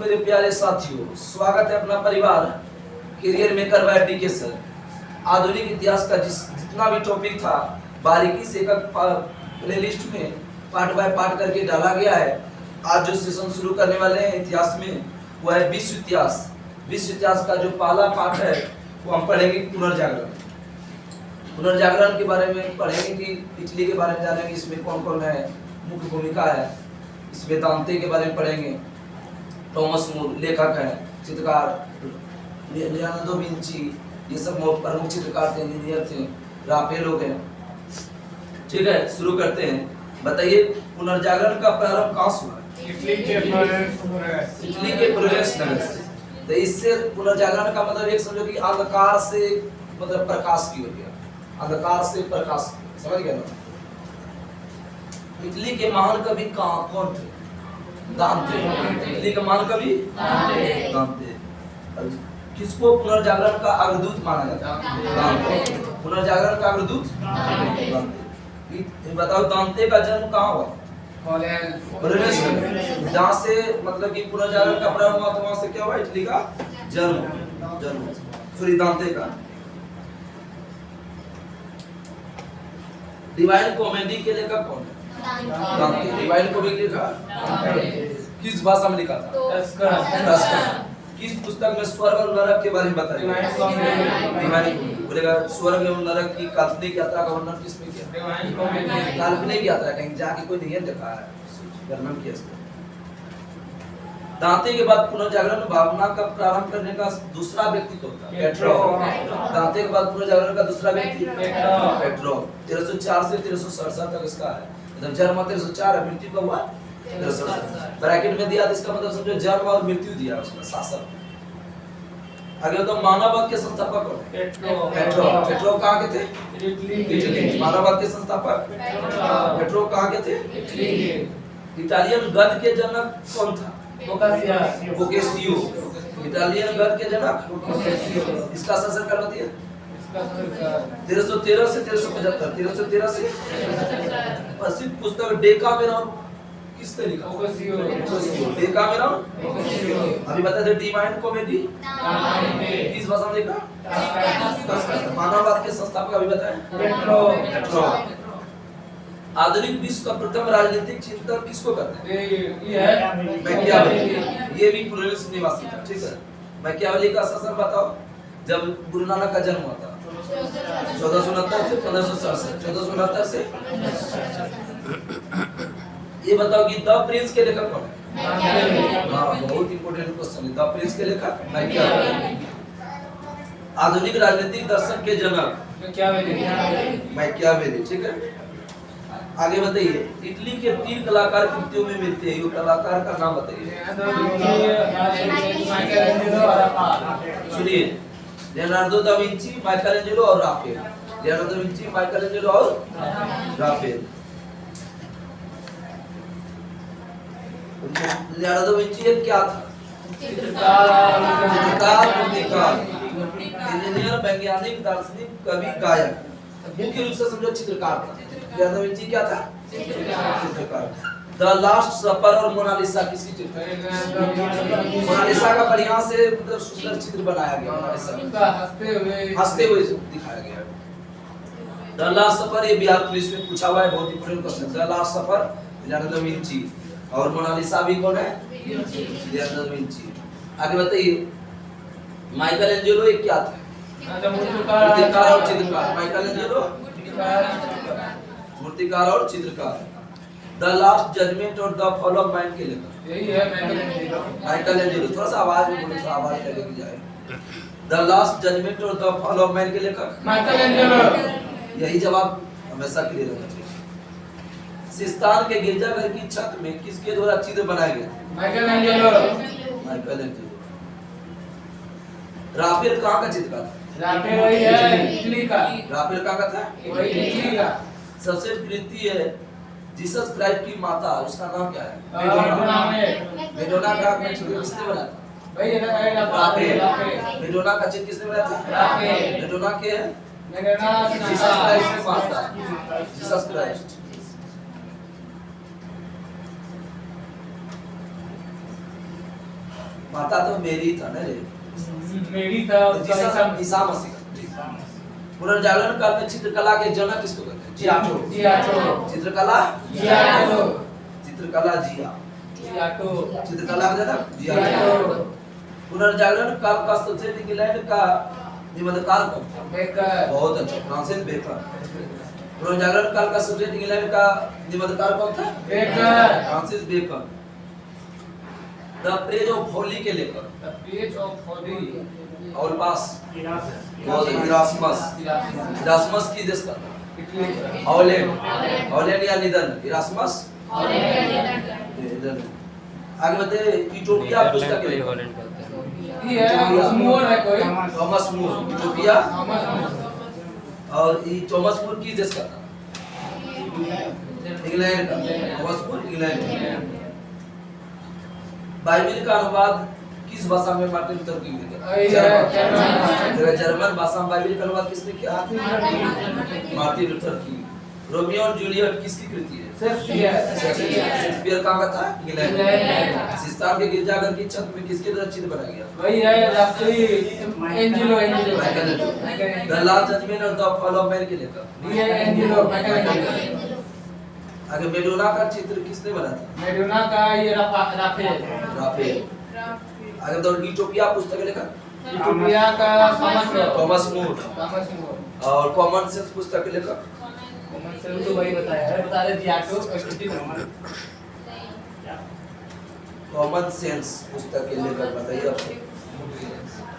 मेरे प्यारे साथियों, स्वागत है अपना परिवार career maker by DK sir. आधुनिक इतिहास का जितना भी टॉपिक था बारीकी से एक प्लेलिस्ट में पार्ट बाय पार्ट करके डाला गया है। आज जो सेशन शुरू करने वाले हैं इतिहास में वो है विश्व इतिहास। विश्व इतिहास का जो पहला पार्ट है वो हम पढ़ेंगे पुनर्जागरण। पुनर्जागरण के बारे में पढ़ेंगे कि इटली के बारे में जानेंगे, इसमें कौन कौन है, मुख्य भूमिका है। इसमें दांते के बारे में पढ़ेंगे, थॉमस मूर लेखक है, चित्रकार, लियोनार्डो विंची ये सब प्रमुख चित्रकार थे, इंजीनियर थे, राफेल लोग हैं। ठीक है, शुरू करते हैं। बताइए पुनर्जागरण का प्रारंभ कहाँ से हुआ? इटली के फ्लोरेंस नगर से। तो इससे पुनर्जागरण का मतलब एक समझो कि अंधकार से मतलब प्रकाश की हो गया, अंधकार से प्रकाश, समझ गए ना। इटली के महान कवि कौन थे? दांते। इटली का महान कवि दांते। किसको पुनर्जागरण का अग्रदूत माना जाता है? दांते। पुनर्जागरण का अग्रदूत दांते। ये बताओ दांते का जन्म कहाँ हुआ? जहाँ से मतलब कि पुनर्जागरण का प्रारंभ हुआ, तो वहां से क्या हुआ? इटली का जन्म सूरी दांते का। डिवाइन कॉमेडी के लेखक कौन है? दांते। डिवाइन कॉमेडी लिखा किस भाषा में लिखा था? किस पुस्तक में स्वर्ग और नरक के बारे में बताया? डिवाइन बोलेगा स्वर्ग और नरक की काल्पनिक यात्रा का वर्णन किसने किया? काल्पनिक यात्रा, कहीं जाके कोई नहीं देखा है, वर्णन किया इसने। दांते के बाद पुनर्जागरण भावना का प्रारंभ करने का दूसरा व्यक्ति कौन था? पेट्रो। दांते के बाद पुनर्जागरण का दूसरा व्यक्ति पेट्रो। 1304 से 1367 तक इसका है। मतलब जन्म 1304 है, मृत्यु कब हुआ? 1367। ब्रैकेट में दिया, इसका मतलब समझो जन्म और मृत्यु दिया उसका शासक। आगे तो मानववाद के संस्थापक कौन है? पेट्रो कहाँ के थे? इटली। मानववाद के संस्थापक पेट्रो कहाँ के थे? इटली। इटालियन गद्य के जनक कौन था? बोकेसियो। इटालियन गद्य के जनक। इसका शासन कर दिया 1313 से 1375। 1313 से प्रसिद्ध पुस्तक डेकामेरॉन किसने लिखा? डेकामेरॉन। अभी बता दे डिवाइन कॉमेडी किस भाषा में लिखा? मानववाद के संस्थापक अभी बताएं पेट्रो। आधुनिक विश्व का प्रथम राजनीतिक चिंतन किसको कहते हैं? ये है मैकियावेली। ये भी फ्लोरेंस निवासी था। ठीक है, मैकियावेली का शासन बताओ। जब गुरु नानक का जन्म हुआ था 1469 से 1567। 1469 से ये बताओ कि द प्रिंस के लेखक कौन है? हाँ, बहुत इंपॉर्टेंट क्वेश्चन है। द प्रिंस के लेखक मैकियावेली। आधुनिक राजनीतिक दर्शन के जनक मैकियावेली। ठीक है, आगे बताइए। इटली के 3 कलाकार कृतियों में मिलते हैं, ये कलाकार का नाम बताइए। सुनिए, लियोनार्डो दा विंची, माइकलएंजेलो और Raphael. Leonardo da Vinci, Michelangelo और राफेल। लियोनार्डो दा विंची क्या था? चित्रकार, मूर्तिकार, इंजीनियर, वैज्ञानिक, दार्शनिक, कवि, गायक। मुख्य रूप से समझो चित्रकार था। लियोनार्डो दा विंची क्या था? चित्रकार। द लास्ट सफर और मोनालिसा किसकी चित्र है? मोनालिसा का बढ़िया से मतलब सुंदर चित्र बनाया गया। मोनालिसा हंसते हुए दिखाया गया। द लास्ट सफर ये बिहार पुलिस में पूछा हुआ है, बहुत important question. The last suffer Leonardo da Vinci और मोनालिसा भी कौन है? Leonardo da Vinci. आगे बताइए, माइकलएंजेलो ये क्या था? मूर्तिकार और चित्रकार। माइकलएंजेलो मूर्तिकार और चित्रकार। द लास्ट जजमेंट और द फॉल ऑफ मैन के लेखक यही है माइकलएंजेलो। थोड़ा सा आवाज में बोलो, थोड़ा आवाज लगेगी जाए। द लास्ट जजमेंट और द फॉल ऑफ मैन के लेखक माइकलएंजेलो। यही जवाब हमेशा के लिए रहना चाहिए। सिस्तान के गिरजाघर की छत में किसके द्वारा चित्र बनाया गया? माइकलएंजेलो। राफेल कहाँ का चित्रकार? राफेल वही है इटली का। राफेल कहाँ का था? वही इटली का। सबसे कृति है जीसस क्राइस्ट की माता, उसका नाम क्या है? मेडोना का चित्र किसने बनाया था? वही राफेल। मेडोना का चित्र किसने बनाया था? मेडोना के है जीसस क्राइस्ट की माता, जीसस क्राइस्ट। माता तो मेरी था ना रे, मेरी था उसका ईसा मसीह का। पुनर्जागरण काल में चित्रकला के जनक किसको कहते हैं? जियाटो। चित्रकला चित्रकला चित्रकला का जनक जियाटो। पुनर्जागरण काल का सबसे इंग्लैंड का निबंधकार कौन था? बेकर। बहुत अच्छा, फ्रांसिस बेकर। पुनर्जागरण काल का सबसे इंग्लैंड का निबंधकार कौन था? Baker. Francis baker. The page of Holi के लेकर द पेज ऑफ होली और पास इरास्मस की देश का हॉलैंड या नीदरलैंड। Erasmus Netherlands. आगे बताइए यूटोपिया पुस्तक के लेखक ये मोर है कोई थॉमस मूर। यूटोपिया और ये थॉमस मूर की देश का था? इंग्लैंड का। थॉमस मूर इंग्लैंड। बाइबल का अनुवाद किस भाषा में मार्टिन लूथर किंग ने किया? जर्मन भाषा में बाइबल का अनुवाद किसने किया? Martin Luther king. रोमियो और जूलियट किसकी कृति है? शेक्सपियर कहाँ का था? इंग्लैंड। सिस्तान के गिरजाघर की छत में किसके द्वारा चित्र बनाया गया? वही है राष्ट्रीय Angelo the last judgement of the fall of man के लेकर ये एंजेलो आगे मेडोना का चित्र किसने बनाया था? मेडोना का ये राफेल। आगे तो यूटोपिया पुस्तक के लेखक यूटोपिया का थॉमस मूर। थॉमस मूर और कॉमन सेंस पुस्तक के लेखक कॉमन सेंस तो वही बताया है, बता रहे जियाटो और कॉमन सेंस पुस्तक के लेखक बताइए आप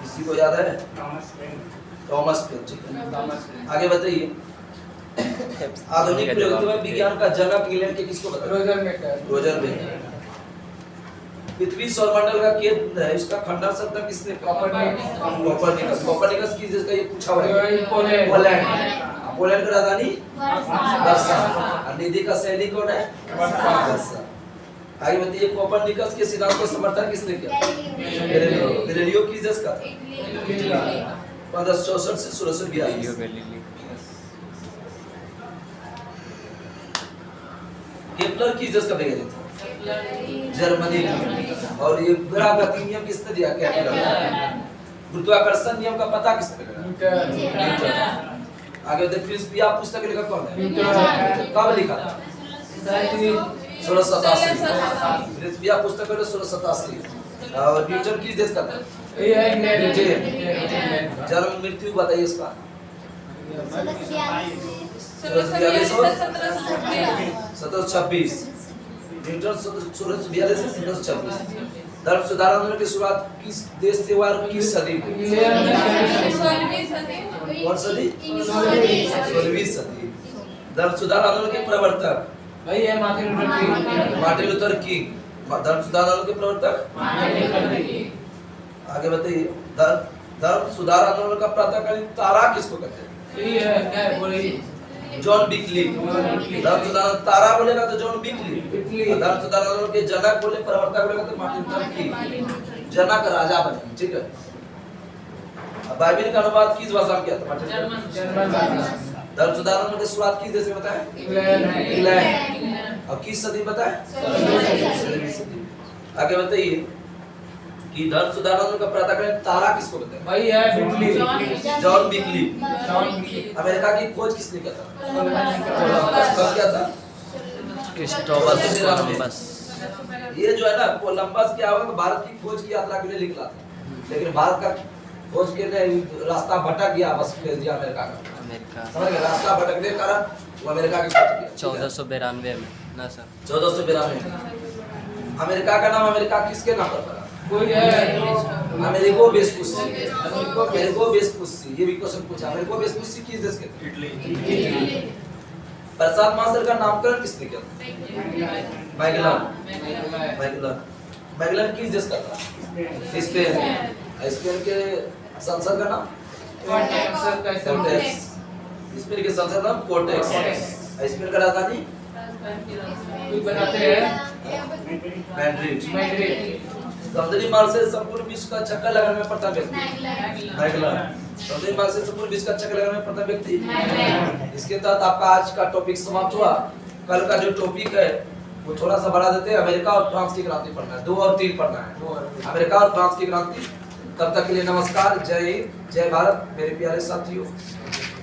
किसी को याद है? Thomas pen. आगे बताइए आधुनिक प्रयोगोत्तर विज्ञान का जनक इंग्लैंड के किसको बताया? Roger baker. पृथ्वी सौरमंडल का केंद्र है, इसका खंडन सत्ता किसने किया? कोपर्निकस की जिसका ये पूछा हुआ है। पोलैंड। पोलैंड की राजधानी वर्सा। और निधि का सैनिक कौन है? वर्सा। आगे बताइए कोपर्निकस के सिद्धांत को समर्थन किसने किया? गैलीलियो की देश का था? 1564 से 1642। केपलर की देश का वैज्ञानिक था? जर्मनी। और ये बड़ा गति नियम किसने दिया? केपलर। गुरुत्वाकर्षण नियम का पता किसने लगाया? न्यूटन। आगे देखिए प्रिंसिपिया पुस्तक के लेखक कौन है? कब लिखा था? 1687। प्रिंसिपिया पुस्तक है 1687। और न्यूटन किस देश का था? जन्म मृत्यु बताइए इसका। 1726। न्यूटन 1642 से 1726। धर्म सुधार आंदोलन की शुरुआत किस देश से हुआ और किस सदी में? कौन सदी? 16वीं सदी। धर्म सुधार आंदोलन के प्रवर्तक वही है मार्टिन लूथर किंग। धर्म सुधार आंदोलन के प्रवर्तक आगे बताइए धर्म सुधार आंदोलन का प्रातःकालीन तारा किसको कहते हैं? यही है क्या बोली जॉन बिकली। धर्म सुधार तारा बोलेगा तो जॉन बिकली। धर्म सुधार आंदोलन के जनक बोले प्रवर्तक बोलेगा तो मार्टिन लूथर किंग। जनक राजा बने। ठीक है। बाइबल का अनुवाद किस भाषा में किया था? जर्मन। धर्म सुधार आंदोलन की शुरुआत किस देश में बताया? इंग्लैंड। और किस सदी में बताया? 16वीं सदी। आगे बताइए कि धर्म सुधार आंदोलन का प्रातःकालीन तारा किसको बताया? वही है बिकली जॉन बिकली। अमेरिका की खोज किसने किया था? कब किया था? Christopher Columbus. ये जो है ना कोलंबस क्या हुआ कि भारत की खोज की यात्रा के लिए निकला था, लेकिन भारत का खोज के लिए रास्ता भटक गया, बस भेज दिया अमेरिका का। समझ गए? रास्ता भटकने के कारण वो अमेरिका की खोज किया 1492 में ना सर 1492 में। अमेरिका का नाम अमेरिका किसके नाम पर पड़ा? कोई है अमेरिको वेस्पुसी। अमेरिको वेस्पुसी ये भी क्वेश्चन पूछा। अमेरिको वेस्पुसी किस देश के थे? इटली। प्रसाद महासागर का नामकरण किसने किया? मैगेलन। मैगेलन किस देश का था? स्पेन। स्पेन के संसद का नाम कोर्टेक्स। स्पेन के संसद का नाम कोर्टेक्स। स्पेन का राजधानी बताते हैं मैड्रिड। समुद्री मार्ग से संपूर्ण विश्व का चक्कर लगाने में प्रथम व्यक्ति मैगेलन। समुद्री मार्ग से संपूर्ण विश्व का चक्कर लगाने में प्रथम व्यक्ति। इसके तहत आपका आज का टॉपिक समाप्त हुआ। कल का जो टॉपिक है वो थोड़ा सा बढ़ा देते हैं, अमेरिका और फ्रांस की क्रांति पढ़ना है, 2 और 3 पढ़ना है, अमेरिका और फ्रांस की क्रांति। तब तक के लिए नमस्कार, जय हिंद, जय भारत मेरे प्यारे साथियों।